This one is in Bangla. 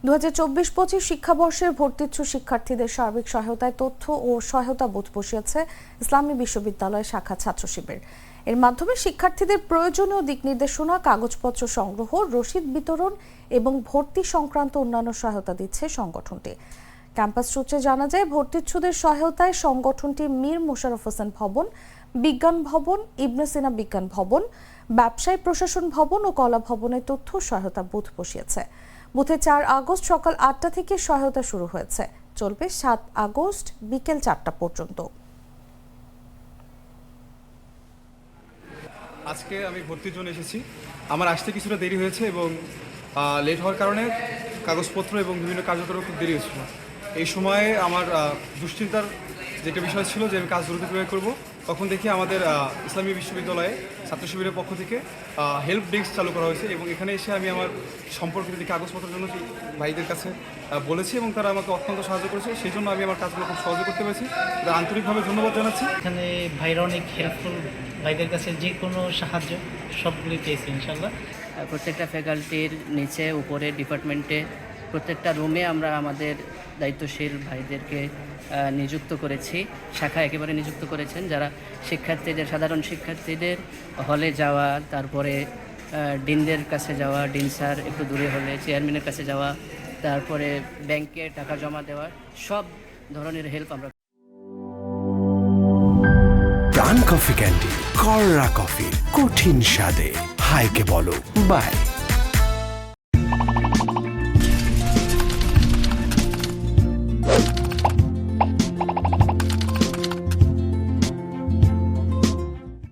2024-25 শিক্ষাবর্ষের ভর্তিচ্ছু শিক্ষার্থীদের সার্বিক সহায়তায় তথ্য ও সহায়তা বুথ বসিয়েছে ইসলামী বিশ্ববিদ্যালয় শাখা ছাত্র শিবির। এর মাধ্যমে শিক্ষার্থীদের প্রয়োজনীয় দিক নির্দেশনা, কাগজপত্র সংগ্রহ, রসিদ বিতরণ এবং ভর্তি সংক্রান্ত অন্যান্য সহায়তা দিচ্ছে সংগঠনটি। ক্যাম্পাস সূত্রে জানা যায়, ভর্তিচ্ছুদের সহায়তায় সংগঠনটি মীর মোশাররফ হোসেন ভবন, বিজ্ঞান ভবন, ইবনে সিনা বিজ্ঞান ভবন, ব্যবসায় প্রশাসন ভবন ও কলা ভবনে তথ্য সহায়তা বুথ বসিয়েছে। বুথে 4 আগস্ট সকাল 8টা থেকে সহায়তা শুরু হয়েছে, চলবে 7 আগস্ট বিকেল 4টা পর্যন্ত। আজকে আমি ভর্তির জন্য এসেছি। আমার আসতে কিছুটা দেরি হয়েছে এবং লেট হওয়ার কারণে কাগজপত্র এবং বিভিন্ন কার্যক্রম খুব দেরি হয়েছিল। এই সময়ে আমার দুশ্চিন্তার যেটা বিষয় ছিল যে আমি কাজ দ্রুত কিভাবে করবো, তখন দেখি আমাদের ইসলামী বিশ্ববিদ্যালয়ে ছাত্র শিবিরের পক্ষ থেকে হেল্প ডেস্ক চালু করা হয়েছে এবং এখানে এসে আমি আমার সম্পর্কিত যে কাগজপত্রের জন্য ভাইদের কাছে বলেছি এবং তারা আমাকে অত্যন্ত সাহায্য করেছে। সেই জন্য আমি আমার কাজগুলো খুব সহজে করতে পেরেছি। আন্তরিকভাবে ধন্যবাদ জানাচ্ছি। এখানে ভাইরা অনেক হেল্পফুল, ভাইদের কাছে যে কোনো সাহায্য সবগুলি পেয়েছি ইনশাল্লাহ। প্রত্যেকটা ফ্যাকাল্টির নিচে উপরে ডিপার্টমেন্টে প্রত্যেকটা রুমে আমরা আমাদের দায়িত্বশীল ভাইদেরকে নিযুক্ত করেছি। শাখা একেবারে নিযুক্ত করেছেন, যারা শিক্ষার্থীদের, সাধারণ শিক্ষার্থীদের হলে যাওয়া, তারপরে ডিনদের কাছে যাওয়া, ডিন স্যার একটু দূরে হলে চেয়ারম্যানের কাছে যাওয়া, তারপরে ব্যাংকে টাকা জমা দেওয়া, সব ধরনের হেল্প আমরা। প্রাণ কফি ক্যান্ডি, কররা কফি, কঠিন স্বাদে, হাইকে বলো বাই।